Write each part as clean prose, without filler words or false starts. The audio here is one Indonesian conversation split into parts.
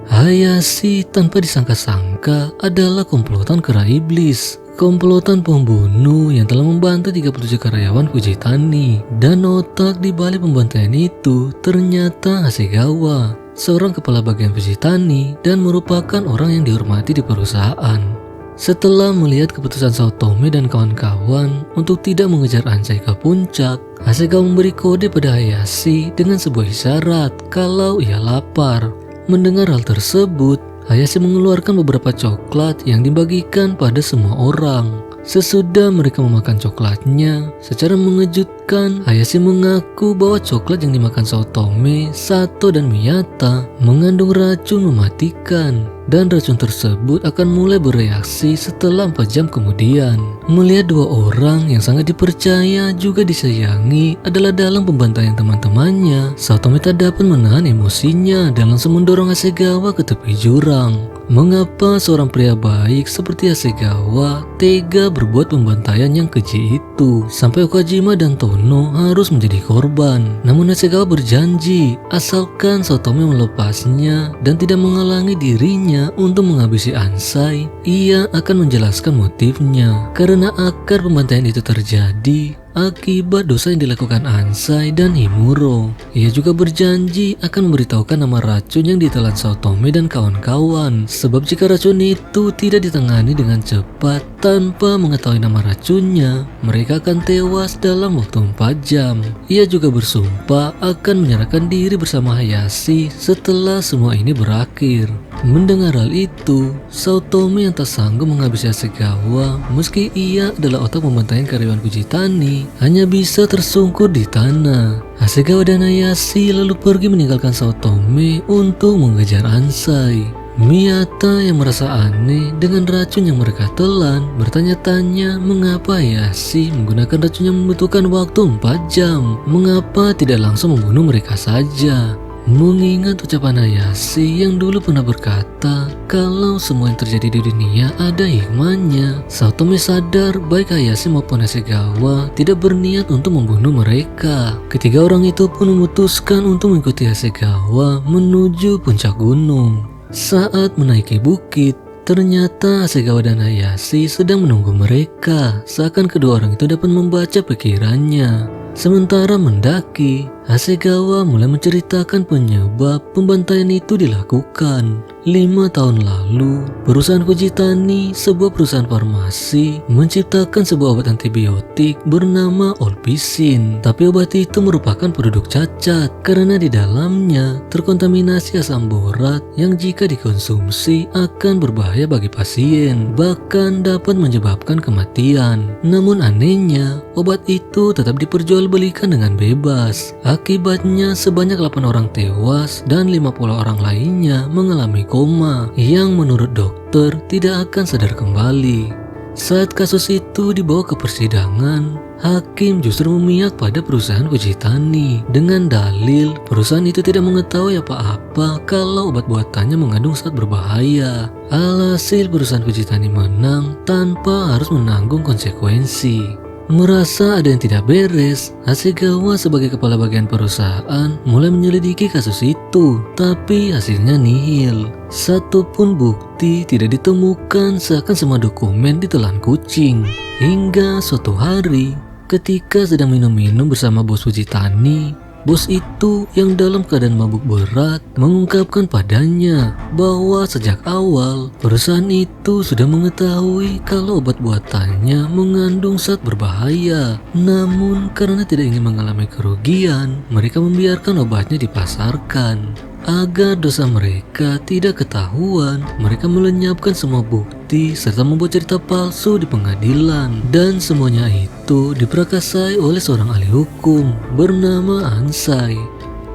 Hayashi tanpa disangka-sangka adalah komplotan kera iblis. Komplotan pembunuh yang telah membantu 37 karyawan Fujitani. Dan otak di balik pembantaian itu ternyata Hasegawa, seorang kepala bagian Fujitani dan merupakan orang yang dihormati di perusahaan. Setelah melihat keputusan Saotome dan kawan-kawan untuk tidak mengejar Ansai ke puncak, Hasegawa memberi kode pada Hayashi dengan sebuah isyarat kalau ia lapar. Mendengar hal tersebut, Hayashi mengeluarkan beberapa coklat yang dibagikan pada semua orang. Sesudah mereka memakan coklatnya, secara mengejutkan Hayashi mengaku bahwa coklat yang dimakan Saotome, Sato, dan Miyata mengandung racun mematikan. Dan racun tersebut akan mulai bereaksi setelah 4 jam kemudian. Melihat dua orang yang sangat dipercaya juga disayangi adalah dalam pembantaian teman-temannya, Saotome tak dapat menahan emosinya dan langsung mendorong Hasegawa ke tepi jurang. Mengapa seorang pria baik seperti Hasegawa tega berbuat pembantaian yang keji itu sampai Okajima dan Tono harus menjadi korban? Namun Hasegawa berjanji asalkan Saotome melepasnya dan tidak menghalangi dirinya untuk menghabisi Ansai, ia akan menjelaskan motifnya. Karena akar pembantaian itu terjadi akibat dosa yang dilakukan Ansai dan Himuro. Ia juga berjanji akan memberitahukan nama racun yang ditelan Saotome dan kawan-kawan. Sebab jika racun itu tidak ditangani dengan cepat tanpa mengetahui nama racunnya, mereka akan tewas dalam waktu 4 jam. Ia juga bersumpah akan menyerahkan diri bersama Hayashi setelah semua ini berakhir. Mendengar hal itu, Saotome yang tak sanggup menghabisi Hasegawa meski ia adalah otak pembantaian karyawan Fujitani hanya bisa tersungkur di tanah. Hasegawa dan Hayashi lalu pergi meninggalkan Saotome untuk mengejar Ansai. Miyata yang merasa aneh dengan racun yang mereka telan bertanya-tanya mengapa Hayashi menggunakan racun yang membutuhkan waktu 4 jam. Mengapa tidak langsung membunuh mereka saja? Mengingat ucapan Hayashi yang dulu pernah berkata kalau semua yang terjadi di dunia ada hikmahnya, Saotome sadar baik Hayashi maupun Hasegawa tidak berniat untuk membunuh mereka. Ketiga orang itu pun memutuskan untuk mengikuti Hasegawa menuju puncak gunung. Saat menaiki bukit, ternyata Hasegawa dan Hayashi sedang menunggu mereka, seakan kedua orang itu dapat membaca pikirannya. Sementara mendaki, Hasegawa mulai menceritakan penyebab pembantaian itu dilakukan. 5 tahun lalu, perusahaan Fujitani, sebuah perusahaan farmasi, menciptakan sebuah obat antibiotik bernama Olpicin. Tapi obat itu merupakan produk cacat karena di dalamnya terkontaminasi asam borat yang jika dikonsumsi akan berbahaya bagi pasien, bahkan dapat menyebabkan kematian. Namun anehnya, obat itu tetap diperjualbelikan dengan bebas. Akibatnya sebanyak 8 orang tewas dan 50 orang lainnya mengalami koma yang menurut dokter tidak akan sadar kembali. Saat kasus itu dibawa ke persidangan, hakim justru memihak pada perusahaan Fujitani dengan dalil perusahaan itu tidak mengetahui apa-apa kalau obat buatannya mengandung zat berbahaya. Alhasil perusahaan Fujitani menang tanpa harus menanggung konsekuensi. Merasa ada yang tidak beres, Hasegawa sebagai kepala bagian perusahaan mulai menyelidiki kasus itu, tapi hasilnya nihil. Satupun bukti tidak ditemukan, seakan semua dokumen ditelan kucing. Hingga suatu hari, ketika sedang minum-minum bersama bos Fujitani, bos itu yang dalam keadaan mabuk berat mengungkapkan padanya bahwa sejak awal perusahaan itu sudah mengetahui kalau obat buatannya mengandung zat berbahaya. Namun karena tidak ingin mengalami kerugian, mereka membiarkan obatnya dipasarkan. Agar dosa mereka tidak ketahuan, mereka melenyapkan semua bukti serta membuat cerita palsu di pengadilan. Dan semuanya itu diperakasai oleh seorang ahli hukum bernama Ansai.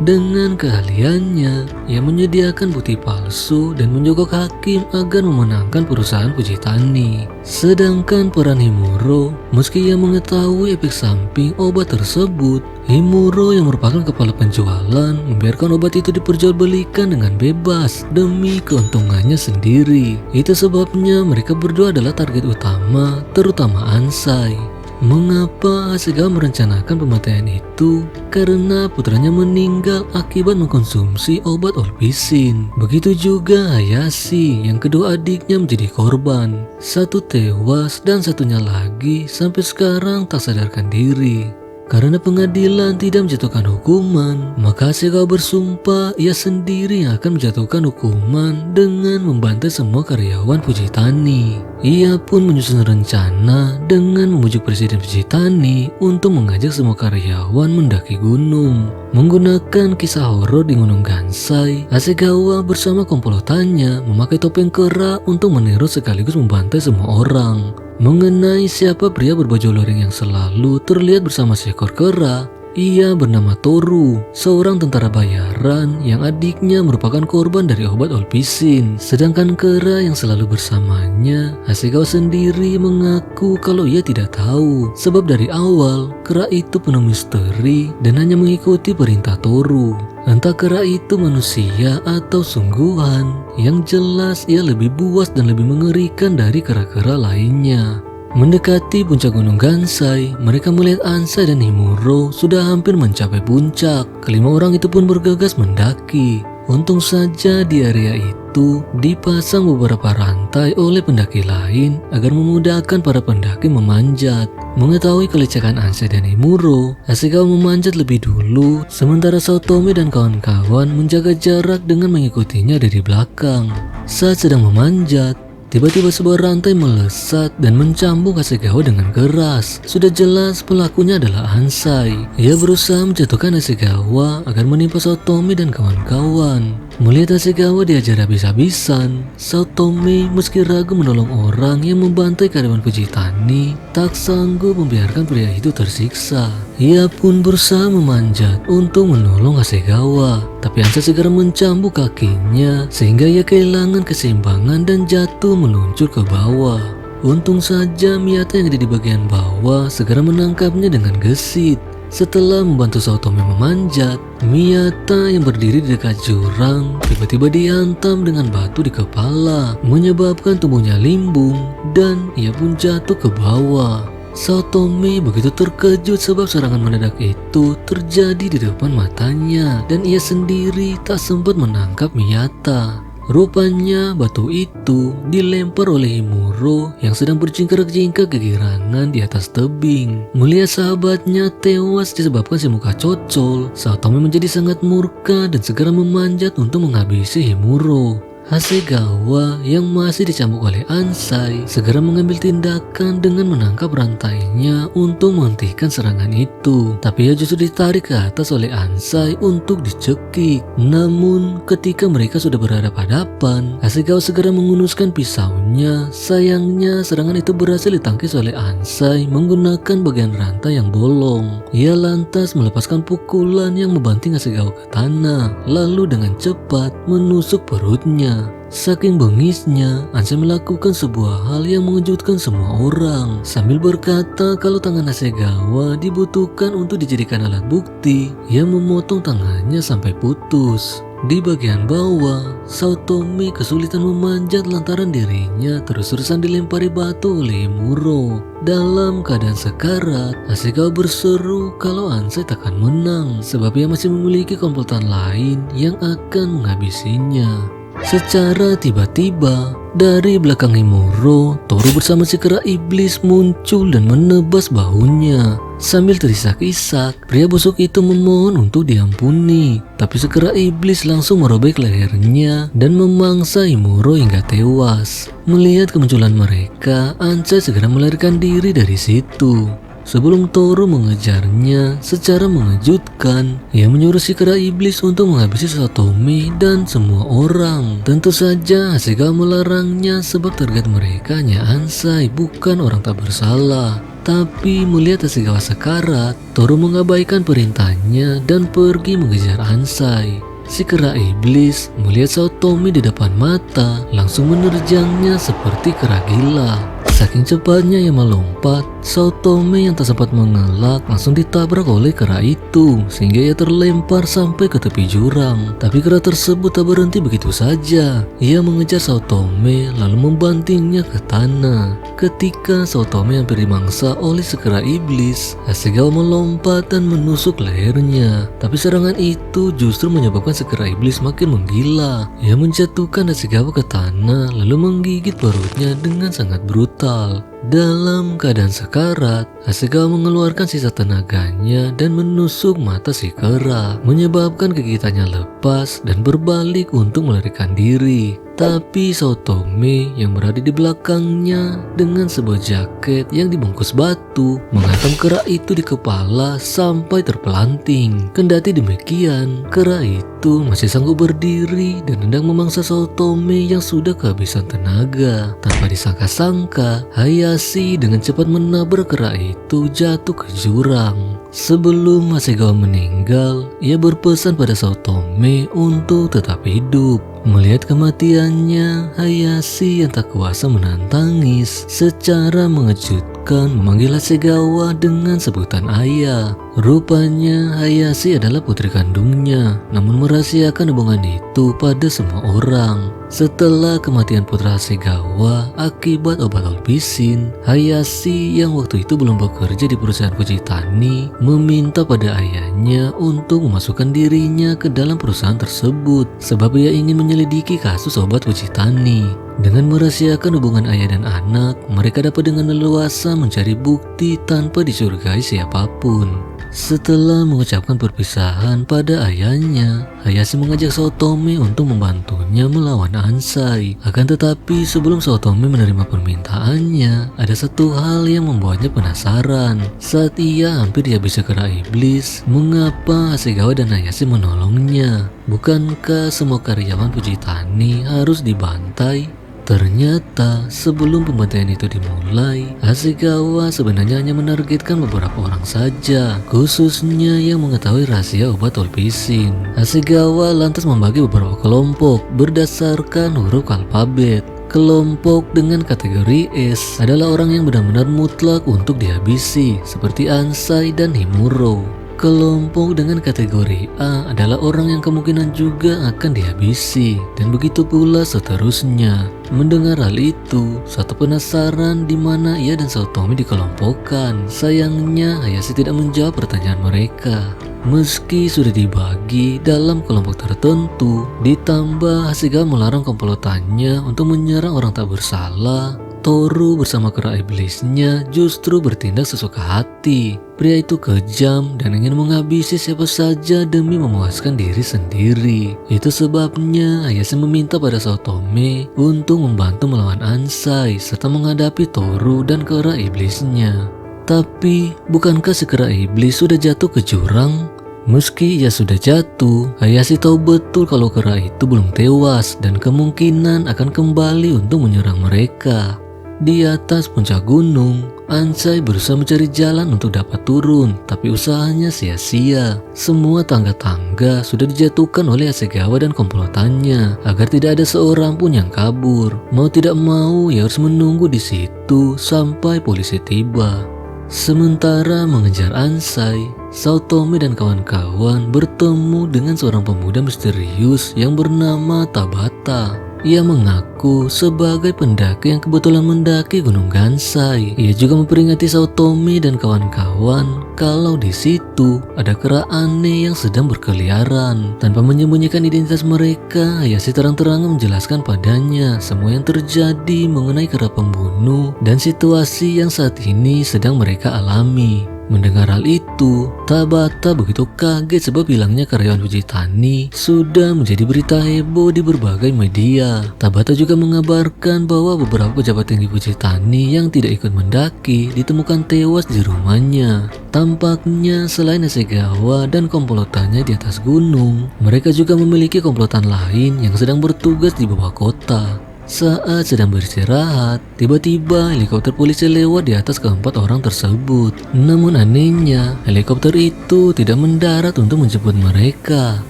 Dengan keahliannya, ia menyediakan bukti palsu dan menjogok hakim agar memenangkan perusahaan Fujitani. Sedangkan peran Himuro, meski ia mengetahui efek samping obat tersebut, Himuro yang merupakan kepala penjualan membiarkan obat itu diperjualbelikan dengan bebas demi keuntungannya sendiri. Itu sebabnya mereka berdua adalah target utama, terutama Ansai. Mengapa Hasegawa merencanakan pembantaian itu? Karena putranya meninggal akibat mengkonsumsi obat olpisin. Begitu juga Hayashi, yang kedua adiknya menjadi korban. Satu tewas dan satunya lagi sampai sekarang tak sadarkan diri. Karena pengadilan tidak menjatuhkan hukuman, maka Hasegawa bersumpah ia sendiri yang akan menjatuhkan hukuman dengan membantai semua karyawan Fujitani. Ia pun menyusun rencana dengan membujuk Presiden Fujitani untuk mengajak semua karyawan mendaki gunung. Menggunakan kisah horor di Gunung Gansai, Hasegawa bersama komplotannya memakai topeng kera untuk meniru sekaligus membantai semua orang. Mengenai siapa pria berbaju loreng yang selalu terlihat bersama seekor kera, ia bernama Toru, seorang tentara bayaran yang adiknya merupakan korban dari obat olpisin. Sedangkan kera yang selalu bersamanya, Hasegawa sendiri mengaku kalau ia tidak tahu, sebab dari awal kera itu penuh misteri dan hanya mengikuti perintah Toru. Entah kera itu manusia atau sungguhan, yang jelas ia lebih buas dan lebih mengerikan dari kera-kera lainnya. Mendekati puncak Gunung Gansai, mereka melihat Ansai dan Himuro sudah hampir mencapai puncak. Kelima orang itu pun bergegas mendaki. Untung saja di area itu dipasang beberapa rantai oleh pendaki lain agar memudahkan para pendaki memanjat. Mengetahui kelecehan Ansai dan Himuro, Hasegawa memanjat lebih dulu, sementara Saotome dan kawan-kawan menjaga jarak dengan mengikutinya dari belakang. Saat sedang memanjat, tiba-tiba sebuah rantai melesat dan mencambuk Hasegawa dengan keras. Sudah jelas pelakunya adalah Ansai. Ia berusaha menjatuhkan Hasegawa agar menimpa Saotome dan kawan-kawan. Melihat Hasegawa diajar habis-habisan, Saotome meski ragu menolong orang yang membantai karyawan Fujitani, tak sanggup membiarkan pria itu tersiksa. Ia pun berusaha memanjat untuk menolong Hasegawa, tapi Ansai segera mencambuk kakinya sehingga ia kehilangan keseimbangan dan jatuh meluncur ke bawah. Untung saja Miyata yang ada di bagian bawah segera menangkapnya dengan gesit. Setelah membantu Saotome memanjat, Miyata yang berdiri di dekat jurang tiba-tiba dihantam dengan batu di kepala, menyebabkan tubuhnya limbung dan ia pun jatuh ke bawah. Saotome begitu terkejut sebab serangan mendadak itu terjadi di depan matanya dan ia sendiri tak sempat menangkap Miyata. Rupanya batu itu dilempar oleh Himuro yang sedang berjingkrak-jingkrak kegirangan di atas tebing. Melihat sahabatnya tewas disebabkan si muka cocol, Saotome menjadi sangat murka dan segera memanjat untuk menghabisi Himuro. Hasegawa yang masih dicambuk oleh Ansai segera mengambil tindakan dengan menangkap rantainya untuk menghentikan serangan itu. Tapi ia justru ditarik ke atas oleh Ansai untuk dicekik. Namun ketika mereka sudah berhadapan-hadapan, Hasegawa segera mengunuskan pisaunya. Sayangnya serangan itu berhasil ditangkis oleh Ansai menggunakan bagian rantai yang bolong. Ia lantas melepaskan pukulan yang membanting Hasegawa ke tanah, lalu dengan cepat menusuk perutnya. Saking bengisnya, Ansai melakukan sebuah hal yang mengejutkan semua orang. Sambil berkata kalau tangan Hasegawa dibutuhkan untuk dijadikan alat bukti, ia memotong tangannya sampai putus. Di bagian bawah, Saotome kesulitan memanjat lantaran dirinya terus-terusan dilempari batu oleh Himuro. Dalam keadaan sekarat, Hasegawa berseru kalau Ansai takkan menang sebab ia masih memiliki komplotan lain yang akan menghabisinya. Secara tiba-tiba, dari belakang Himuro, Toru bersama si kera iblis muncul dan menebas bahunya. Sambil terisak-isak, pria busuk itu memohon untuk diampuni. Tapi si kera iblis langsung merobek lehernya dan memangsa Himuro hingga tewas. Melihat kemunculan mereka, Ansai segera melarikan diri dari situ. Sebelum Toru mengejarnya secara mengejutkan, ia menyuruh si kera iblis untuk menghabisi Saotome dan semua orang. Tentu saja Hasegawa melarangnya sebab target mereka hanya Ansai, bukan orang tak bersalah. Tapi melihat Hasegawa sekarat, Toru mengabaikan perintahnya dan pergi mengejar Ansai. Si kera iblis melihat Saotome di depan mata, langsung menerjangnya seperti kera gila. Saking cepatnya ia melompat, Saotome yang tak sempat mengelak langsung ditabrak oleh kera itu sehingga ia terlempar sampai ke tepi jurang. Tapi kera tersebut tak berhenti begitu saja. Ia mengejar Saotome lalu membantingnya ke tanah. Ketika Saotome hampir dimangsa oleh sekera iblis, Hasegawa melompat dan menusuk lehernya. Tapi serangan itu justru menyebabkan sekera iblis makin menggila. Ia menjatuhkan Hasegawa ke tanah lalu menggigit perutnya dengan sangat brutal. Dalam keadaan sekarat, Hasegawa mengeluarkan sisa tenaganya dan menusuk mata si kera, menyebabkan gigitannya lepas dan berbalik untuk melarikan diri. Tapi Saotome yang berada di belakangnya dengan sebuah jaket yang dibungkus batu menghantam kera itu di kepala sampai terpelanting. Kendati demikian, kera itu masih sanggup berdiri dan hendak memangsa Saotome yang sudah kehabisan tenaga. Tanpa disangka-sangka, Hayashi dengan cepat menabrak kera itu jatuh ke jurang. Sebelum Hasegawa meninggal, ia berpesan pada Saotome untuk tetap hidup. Melihat kematiannya, Hayashi yang tak kuasa menahan tangis secara mengejutkan memanggil Hasegawa dengan sebutan ayah. Rupanya Hayashi adalah putri kandungnya, namun merahasiakan hubungan itu pada semua orang. Setelah kematian putra Hasegawa akibat obat olpisin, Hayashi yang waktu itu belum bekerja di perusahaan Fujitani meminta pada ayahnya untuk memasukkan dirinya ke dalam perusahaan tersebut sebab ia ingin menyelidiki kasus obat Fujitani. Dengan merahasiakan hubungan ayah dan anak, mereka dapat dengan leluasa mencari bukti tanpa dicurigai siapapun. Setelah mengucapkan perpisahan pada ayahnya, Hayashi mengajak Saotome untuk membantunya melawan Ansai. Akan tetapi sebelum Saotome menerima permintaannya, ada satu hal yang membuatnya penasaran. Saat ia hampir dihabisi kera iblis, mengapa Hasegawa dan Hayashi menolongnya? Bukankah semua karyawan Fujitani harus dibantai? Ternyata sebelum pembantaian itu dimulai, Hasegawa sebenarnya hanya menargetkan beberapa orang saja, khususnya yang mengetahui rahasia obat olpisin. Hasegawa lantas membagi beberapa kelompok berdasarkan huruf alfabet. Kelompok dengan kategori S adalah orang yang benar-benar mutlak untuk dihabisi, seperti Ansai dan Himuro. Kelompok dengan kategori A adalah orang yang kemungkinan juga akan dihabisi, dan begitu pula seterusnya. Mendengar hal itu, satu penasaran di mana ia dan Saotome dikelompokkan. Sayangnya Hayashi tidak menjawab pertanyaan mereka. Meski sudah dibagi dalam kelompok tertentu, ditambah Hasegawa melarang komplotannya untuk menyerang orang tak bersalah, Toru bersama kera iblisnya justru bertindak sesuka hati. Pria itu kejam dan ingin menghabisi siapa saja demi memuaskan diri sendiri. Itu sebabnya Hayashi meminta pada Saotome untuk membantu melawan Ansai serta menghadapi Toru dan kera iblisnya. Tapi bukankah si kera iblis sudah jatuh ke jurang? Meski ia sudah jatuh, Hayashi tahu betul kalau kera itu belum tewas dan kemungkinan akan kembali untuk menyerang mereka. Di atas puncak gunung, Ansai berusaha mencari jalan untuk dapat turun, tapi usahanya sia-sia. Semua tangga-tangga sudah dijatuhkan oleh Hasegawa dan komplotannya agar tidak ada seorang pun yang kabur. Mau tidak mau, ia harus menunggu di situ sampai polisi tiba. Sementara mengejar Ansai, Saotome dan kawan-kawan bertemu dengan seorang pemuda misterius yang bernama Tabata. Ia mengaku sebagai pendaki yang kebetulan mendaki Gunung Gansai. Ia juga memperingati Saotome dan kawan-kawan kalau di situ ada kera aneh yang sedang berkeliaran. Tanpa menyembunyikan identitas mereka, Hayashi terang-terangan menjelaskan padanya semua yang terjadi mengenai kera pembunuh dan situasi yang saat ini sedang mereka alami. Mendengar hal itu, Tabata begitu kaget sebab hilangnya karyawan Fujitani sudah menjadi berita heboh di berbagai media. Tabata juga mengabarkan bahwa beberapa pejabat tinggi Fujitani yang tidak ikut mendaki ditemukan tewas di rumahnya. Tampaknya selain Hasegawa dan komplotannya di atas gunung, mereka juga memiliki komplotan lain yang sedang bertugas di bawah kota. Saat sedang beristirahat, tiba-tiba helikopter polisi lewat di atas keempat orang tersebut. Namun anehnya, helikopter itu tidak mendarat untuk menjemput mereka.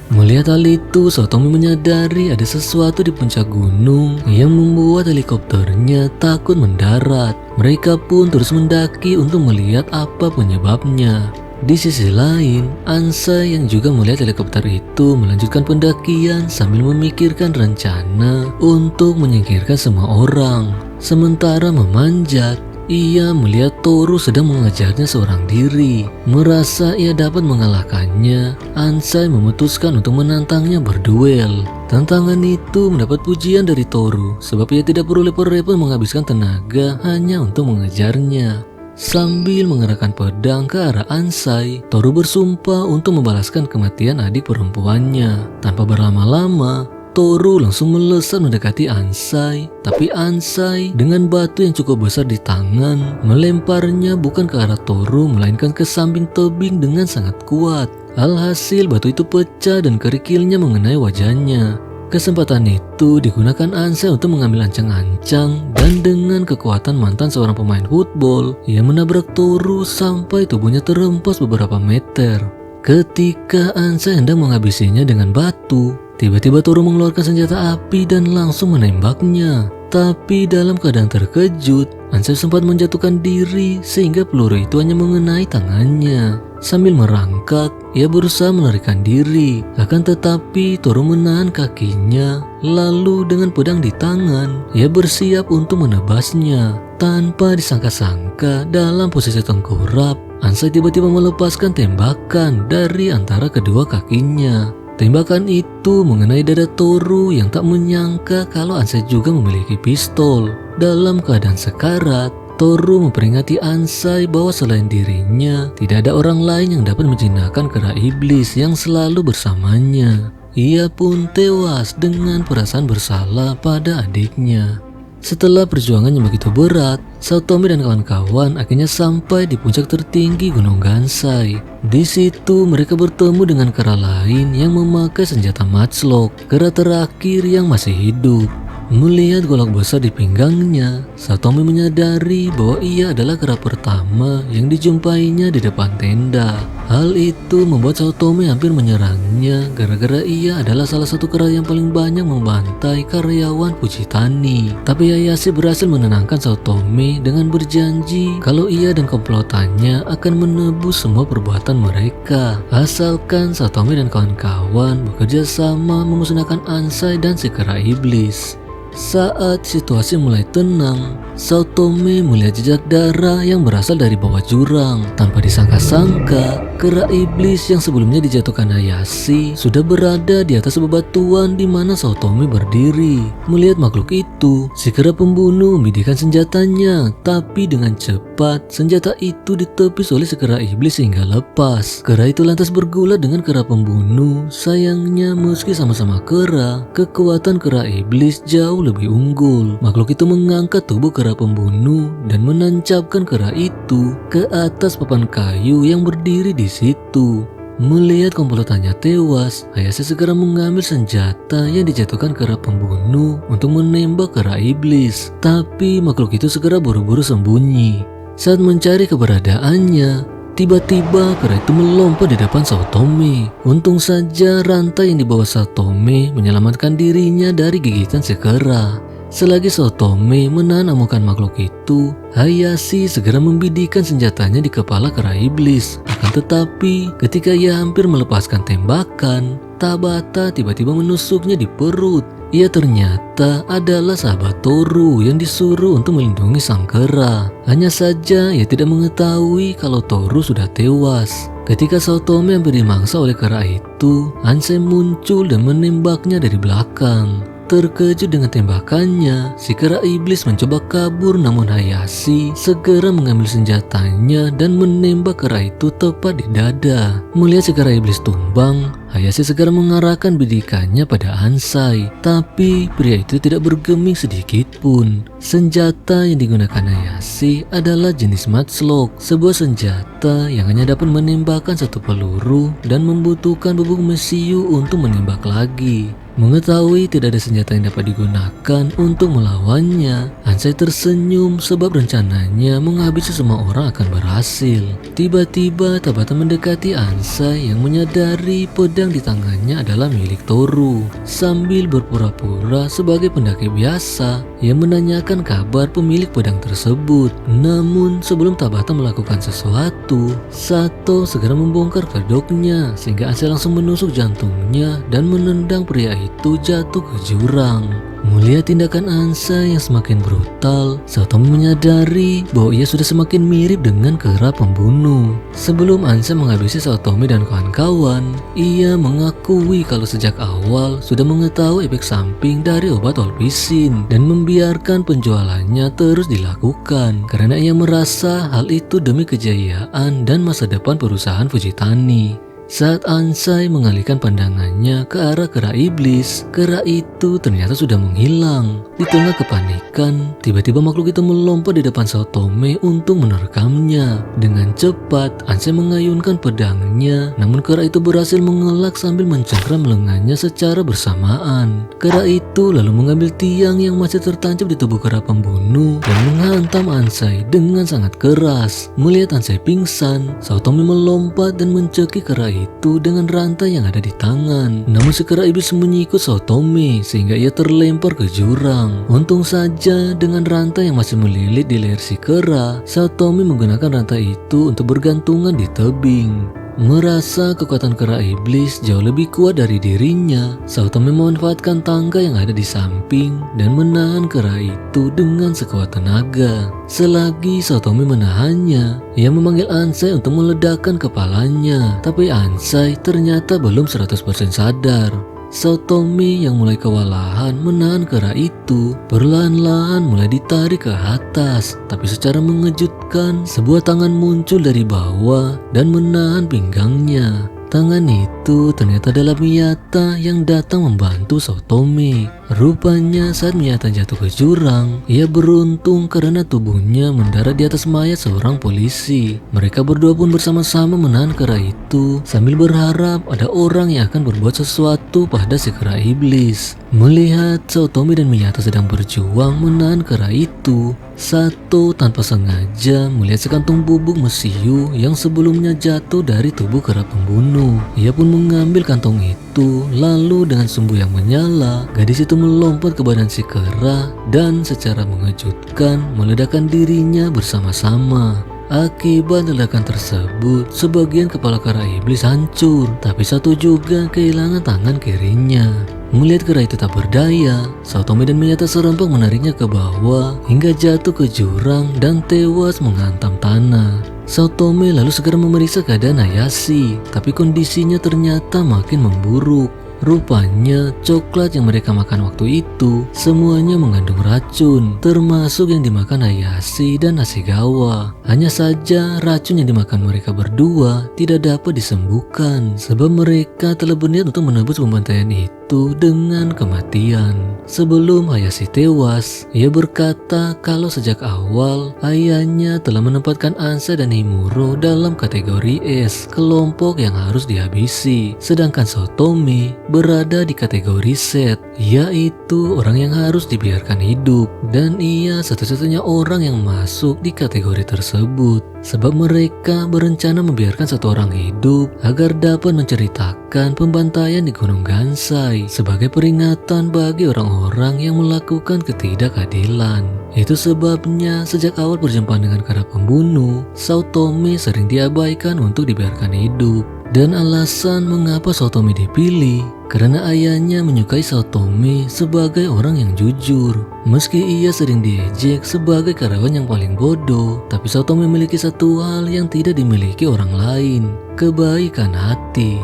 Melihat hal itu, Satomi menyadari ada sesuatu di puncak gunung yang membuat helikopternya takut mendarat. Mereka pun terus mendaki untuk melihat apa penyebabnya. Di sisi lain, Ansai yang juga melihat helikopter itu melanjutkan pendakian sambil memikirkan rencana untuk menyingkirkan semua orang. Sementara memanjat, ia melihat Toru sedang mengejarnya seorang diri. Merasa ia dapat mengalahkannya, Ansai memutuskan untuk menantangnya berduel. Tantangan itu mendapat pujian dari Toru sebab ia tidak perlu repot-repot menghabiskan tenaga hanya untuk mengejarnya. Sambil mengerahkan pedang ke arah Ansai, Toru bersumpah untuk membalaskan kematian adik perempuannya. Tanpa berlama-lama, Toru langsung melesat mendekati Ansai. Tapi Ansai dengan batu yang cukup besar di tangan melemparnya bukan ke arah Toru melainkan ke samping tebing dengan sangat kuat. Alhasil batu itu pecah dan kerikilnya mengenai wajahnya. Kesempatan itu digunakan Ansai untuk mengambil ancang-ancang dan dengan kekuatan mantan seorang pemain football, ia menabrak Toru sampai tubuhnya terhempas beberapa meter. Ketika Ansai hendak menghabisinya dengan batu, tiba-tiba Toru mengeluarkan senjata api dan langsung menembaknya. Tapi dalam keadaan terkejut, Ansai sempat menjatuhkan diri sehingga peluru itu hanya mengenai tangannya. Sambil merangkak, ia berusaha melarikan diri. Akan tetapi Toru menahan kakinya. Lalu dengan pedang di tangan, ia bersiap untuk menebasnya. Tanpa disangka-sangka, dalam posisi tengkurap, Ansai tiba-tiba melepaskan tembakan dari antara kedua kakinya. Tembakan itu mengenai dada Toru yang tak menyangka kalau Ansai juga memiliki pistol. Dalam keadaan sekarat, Toru memperingati Ansai bahwa selain dirinya, tidak ada orang lain yang dapat menjinakkan kera iblis yang selalu bersamanya. Ia pun tewas dengan perasaan bersalah pada adiknya. Setelah perjuangan yang begitu berat, Satomi dan kawan-kawan akhirnya sampai di puncak tertinggi Gunung Gansai. Di situ mereka bertemu dengan kera lain yang memakai senjata matchlock, kera terakhir yang masih hidup. Melihat golok besar di pinggangnya, Satomi menyadari bahwa ia adalah kera pertama yang dijumpainya di depan tenda. Hal itu membuat Satomi hampir menyerangnya gara-gara ia adalah salah satu kera yang paling banyak membantai karyawan Fujitani. Tapi Hayashi berhasil menenangkan Satomi dengan berjanji kalau ia dan komplotannya akan menebus semua perbuatan mereka, asalkan Satomi dan kawan-kawan bekerja sama memusnahkan Ansai dan si kera iblis. Saat situasi mulai tenang, Satomi melihat jejak darah yang berasal dari bawah jurang. Tanpa disangka-sangka, kera iblis yang sebelumnya dijatuhkan Hayashi sudah berada di atas bebatuan di mana Satomi berdiri. Melihat makhluk itu, si kera pembunuh membidikan senjatanya, tapi dengan cepat senjata itu ditepis oleh si kera iblis hingga lepas. Kera itu lantas bergulat dengan kera pembunuh. Sayangnya meski sama-sama kera, kekuatan kera iblis jauh lebih unggul. Makhluk itu mengangkat tubuh kera pembunuh dan menancapkan kera itu ke atas papan kayu yang berdiri di situ. Melihat komplotannya tewas, Hayashi segera mengambil senjata yang dijatuhkan kera pembunuh untuk menembak kera iblis. Tapi makhluk itu segera buru-buru sembunyi. Saat mencari keberadaannya, tiba-tiba kera itu melompat di depan Satomi. Untung saja rantai yang dibawa Satomi menyelamatkan dirinya dari gigitan si kera. Selagi Satomi menahan amukan makhluk itu, Hayashi segera membidikan senjatanya di kepala kera iblis. Akan tetapi, ketika ia hampir melepaskan tembakan, Tabata tiba-tiba menusuknya di perut. Ia ternyata adalah sahabat Toru yang disuruh untuk melindungi sang kera. Hanya saja ia tidak mengetahui kalau Toru sudah tewas. Ketika Satomi hampir dimangsa oleh kera itu, Ansai muncul dan menembaknya dari belakang. Terkejut dengan tembakannya, si kera iblis mencoba kabur, namun Hayashi segera mengambil senjatanya dan menembak kera itu tepat di dada. Melihat si kera iblis tumbang, Hayashi segera mengarahkan bidikannya pada Ansai. Tapi pria itu tidak bergeming sedikit pun. Senjata yang digunakan Hayashi adalah jenis matchlock, sebuah senjata yang hanya dapat menembakkan satu peluru dan membutuhkan bubuk mesiu untuk menembak lagi. Mengetahui tidak ada senjata yang dapat digunakan untuk melawannya, Ansai tersenyum sebab rencananya menghabisi semua orang akan berhasil. Tiba-tiba Tabata mendekati Ansai yang menyadari pedang di tangannya adalah milik Toru. Sambil berpura-pura sebagai pendaki biasa, ia menanyakan kabar pemilik pedang tersebut. Namun sebelum Tabata melakukan sesuatu, Sato segera membongkar kedoknya sehingga Ansai langsung menusuk jantungnya dan menendang pria itu jatuh ke jurang. Melihat tindakan Ansai yang semakin brutal, Satomi menyadari bahwa ia sudah semakin mirip dengan kera pembunuh. Sebelum Ansai menghabisi Satomi dan kawan-kawan, ia mengakui kalau sejak awal sudah mengetahui efek samping dari obat olpisin dan membiarkan penjualannya terus dilakukan karena ia merasa hal itu demi kejayaan dan masa depan perusahaan Fujitani. Saat Ansai mengalihkan pandangannya ke arah kera iblis, kera itu ternyata sudah menghilang. Di tengah kepanikan, tiba-tiba makhluk itu melompat di depan Satomi untuk menerkamnya. Dengan cepat, Ansai mengayunkan pedangnya, namun kera itu berhasil mengelak sambil mencengkram lengannya secara bersamaan. Kera itu lalu mengambil tiang yang masih tertancap di tubuh kera pembunuh dan menghantam Ansai dengan sangat keras. Melihat Ansai pingsan, Satomi melompat dan mencekik kera itu dengan rantai yang ada di tangan. Namun si kera iblis menyikut Satomi sehingga ia terlempar ke jurang. Untung saja dengan rantai yang masih melilit di leher si kera, Satomi menggunakan rantai itu untuk bergantungan di tebing. Merasa kekuatan kera iblis jauh lebih kuat dari dirinya, Satomi memanfaatkan tangga yang ada di samping dan menahan kera itu dengan sekuat tenaga. Selagi Satomi menahannya, ia memanggil Ansai untuk meledakkan kepalanya, tapi Ansai ternyata belum 100% sadar. Satomi yang mulai kewalahan menahan kera itu perlahan-lahan mulai ditarik ke atas, tapi secara mengejutkan sebuah tangan muncul dari bawah dan menahan pinggangnya. Tangan itu ternyata adalah Miyata yang datang membantu Satomi. Rupanya saat Miyata jatuh ke jurang, ia beruntung karena tubuhnya mendarat di atas mayat seorang polisi. Mereka berdua pun bersama-sama menahan kera itu sambil berharap ada orang yang akan berbuat sesuatu pada si kera iblis. Melihat Satomi dan Miyata sedang berjuang menahan kera itu, Sato tanpa sengaja melihat sekantung bubuk mesiu yang sebelumnya jatuh dari tubuh kera pembunuh. Ia pun mengambil kantong itu, lalu dengan sumbu yang menyala, gadis itu melompat ke badan si kera dan secara mengejutkan meledakkan dirinya bersama-sama. Akibat ledakan tersebut, sebagian kepala kera iblis hancur, tapi satu juga kehilangan tangan kirinya. Melihat kera itu tak berdaya, Satomi dan Miyata serempak menariknya ke bawah hingga jatuh ke jurang dan tewas menghantam tanah. Satomi lalu segera memeriksa keadaan Hayashi, tapi kondisinya ternyata makin memburuk. Rupanya coklat yang mereka makan waktu itu semuanya mengandung racun, termasuk yang dimakan Hayashi dan Hasegawa. Hanya saja racun yang dimakan mereka berdua tidak dapat disembuhkan sebab mereka telah berniat untuk menebus pembantaian itu dengan kematian. Sebelum Hayashi tewas, ia berkata kalau sejak awal ayahnya telah menempatkan Ansa dan Himuro dalam kategori S, kelompok yang harus dihabisi, sedangkan Satomi berada di kategori Z, yaitu orang yang harus dibiarkan hidup, dan ia satu-satunya orang yang masuk di kategori tersebut. Sebab mereka berencana membiarkan satu orang hidup agar dapat menceritakan pembantaian di Gunung Gansai sebagai peringatan bagi orang-orang yang melakukan ketidakadilan. Itu sebabnya sejak awal perjumpaan dengan para pembunuh, Satomi sering diabaikan untuk dibiarkan hidup. Dan alasan mengapa Satomi dipilih karena ayahnya menyukai Satomi sebagai orang yang jujur. Meski ia sering diejek sebagai karyawan yang paling bodoh, tapi Satomi memiliki satu hal yang tidak dimiliki orang lain, kebaikan hati.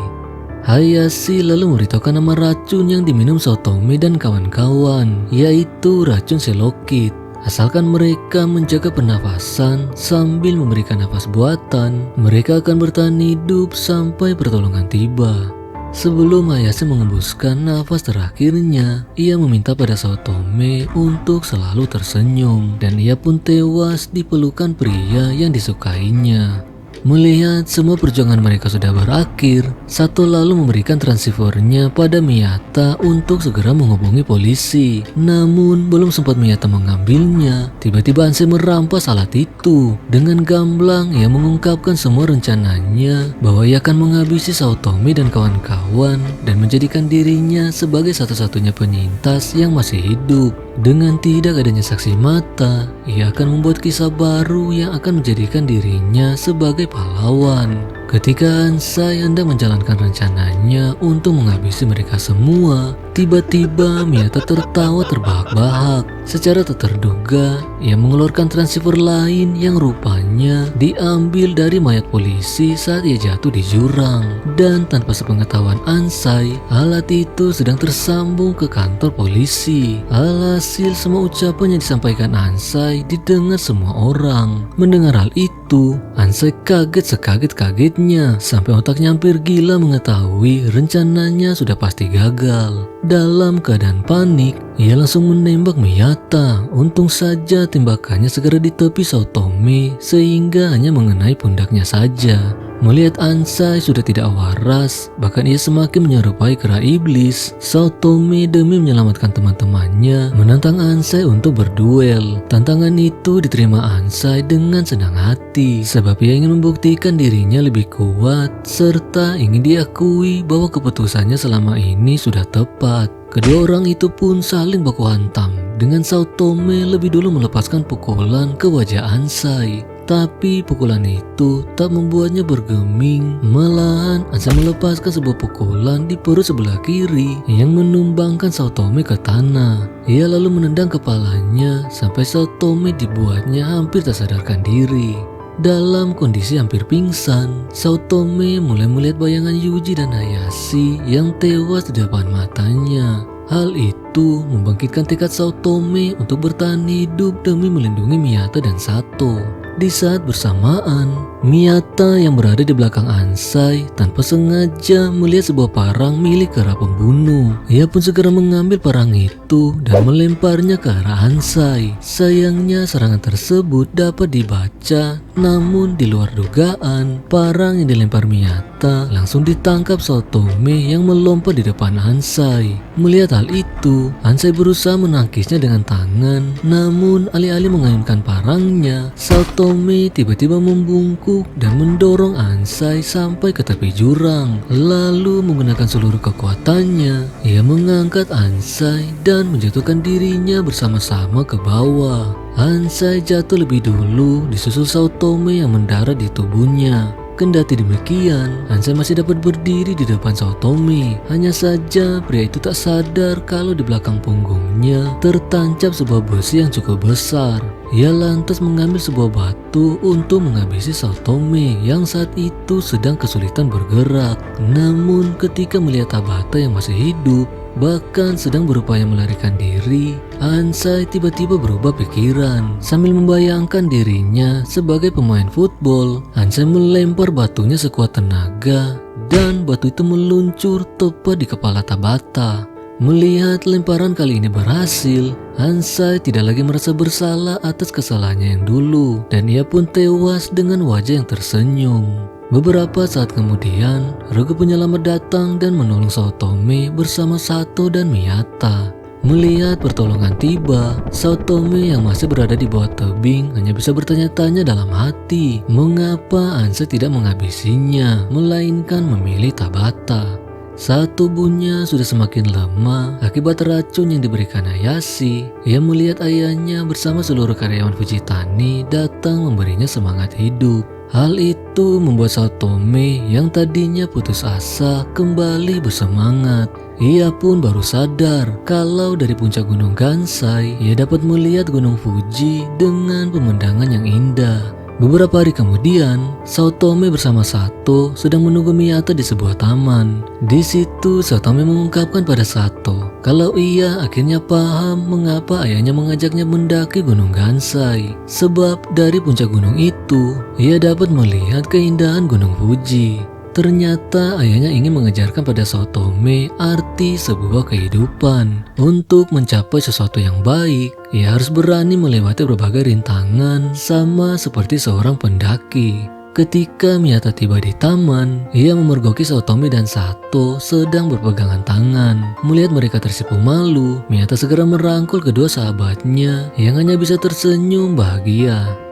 Hayashi lalu memberitahukan nama racun yang diminum Satomi dan kawan-kawan, yaitu racun selokit. Asalkan mereka menjaga pernafasan sambil memberikan nafas buatan, mereka akan bertahan hidup sampai pertolongan tiba. Sebelum Hayashi mengembuskan nafas terakhirnya, ia meminta pada Satomi untuk selalu tersenyum, dan ia pun tewas di pelukan pria yang disukainya. Melihat semua perjuangan mereka sudah berakhir, Sato lalu memberikan transceivernya pada Miyata untuk segera menghubungi polisi. Namun belum sempat Miyata mengambilnya, tiba-tiba Ansai merampas alat itu. Dengan gamblang ia mengungkapkan semua rencananya bahwa ia akan menghabisi Saotome dan kawan-kawan dan menjadikan dirinya sebagai satu-satunya penyintas yang masih hidup. Dengan tidak adanya saksi mata, ia akan membuat kisah baru yang akan menjadikan dirinya sebagai pahlawan. Ketika Ansai hendak menjalankan rencananya untuk menghabisi mereka semua, tiba-tiba Miyata tertawa terbahak-bahak. Secara tak terduga, ia mengeluarkan transceiver lain yang rupanya diambil dari mayat polisi saat ia jatuh di jurang. Dan tanpa sepengetahuan Ansai, alat itu sedang tersambung ke kantor polisi. Alhasil semua ucapan yang disampaikan Ansai didengar semua orang. Mendengar hal itu, Ansai kaget sekaget-kagetnya sampai otaknya hampir gila mengetahui rencananya sudah pasti gagal. Dalam keadaan panik, ia langsung menembak Miyata. Untung saja tembakannya segera di tepi Saotome sehingga hanya mengenai pundaknya saja. Melihat Ansai sudah tidak waras, bahkan ia semakin menyerupai kera iblis, Saotome demi menyelamatkan teman-temannya menantang Ansai untuk berduel. Tantangan itu diterima Ansai dengan senang hati, sebab ia ingin membuktikan dirinya lebih kuat, serta ingin diakui bahwa keputusannya selama ini sudah tepat. Kedua orang itu pun saling baku hantam, dengan Saotome lebih dulu melepaskan pukulan ke wajah Ansai. Tapi pukulan itu tak membuatnya bergeming, malahan Ansai melepaskan sebuah pukulan di perut sebelah kiri yang menumbangkan Saotome ke tanah. Ia lalu menendang kepalanya sampai Saotome dibuatnya hampir tak sadarkan diri. Dalam kondisi hampir pingsan, Saotome mulai melihat bayangan Yuji dan Hayashi yang tewas di depan matanya. Hal itu membangkitkan tekad Saotome untuk bertahan hidup demi melindungi Miyata dan Sato. Di saat bersamaan, Miyata yang berada di belakang Ansai tanpa sengaja melihat sebuah parang milik kera pembunuh. Ia pun segera mengambil parang itu dan melemparnya ke arah Ansai. Sayangnya serangan tersebut dapat dibaca, namun di luar dugaan, parang yang dilempar Miyata langsung ditangkap Saotome yang melompat di depan Ansai. Melihat hal itu, Ansai berusaha menangkisnya dengan tangan, namun alih-alih mengayunkan parangnya, Saotome tiba-tiba membungkuk dan mendorong Ansai sampai ke tepi jurang. Lalu menggunakan seluruh kekuatannya, ia mengangkat Ansai dan menjatuhkan dirinya bersama-sama ke bawah. Ansai jatuh lebih dulu, disusul Saotome yang mendarat di tubuhnya. Kendati demikian, Ansai masih dapat berdiri di depan Saotome. Hanya saja pria itu tak sadar kalau di belakang punggungnya tertancap sebuah besi yang cukup besar. Ia lantas mengambil sebuah batu untuk menghabisi Saotome yang saat itu sedang kesulitan bergerak. Namun ketika melihat Tabata yang masih hidup, bahkan sedang berupaya melarikan diri, Ansai tiba-tiba berubah pikiran. Sambil membayangkan dirinya sebagai pemain football, Ansai melempar batunya sekuat tenaga dan batu itu meluncur tepat di kepala Tabata. Melihat lemparan kali ini berhasil, Ansai tidak lagi merasa bersalah atas kesalahannya yang dulu dan ia pun tewas dengan wajah yang tersenyum. Beberapa saat kemudian, Rogo penyelamat datang dan menolong Saotome bersama Sato dan Miyata. Melihat pertolongan tiba, Saotome yang masih berada di bawah tebing hanya bisa bertanya-tanya dalam hati, mengapa Ansai tidak menghabisinya, melainkan memilih Tabata. Saat tubuhnya sudah semakin lemah akibat racun yang diberikan Hayashi, ia melihat ayahnya bersama seluruh karyawan Fujitani datang memberinya semangat hidup. Hal itu membuat Saotome yang tadinya putus asa kembali bersemangat. Ia pun baru sadar kalau dari puncak Gunung Gansai ia dapat melihat Gunung Fuji dengan pemandangan yang indah. Beberapa hari kemudian, Saotome bersama Sato sedang menunggu Miyata di sebuah taman. Di situ Saotome mengungkapkan pada Sato kalau ia akhirnya paham mengapa ayahnya mengajaknya mendaki Gunung Gansai. Sebab dari puncak gunung itu, ia dapat melihat keindahan Gunung Fuji. Ternyata ayahnya ingin mengajarkan pada Saotome arti sebuah kehidupan. Untuk mencapai sesuatu yang baik, ia harus berani melewati berbagai rintangan sama seperti seorang pendaki. Ketika Miyata tiba di taman, ia memergoki Saotome dan Sato sedang berpegangan tangan. Melihat mereka tersipu malu, Miyata segera merangkul kedua sahabatnya yang hanya bisa tersenyum bahagia.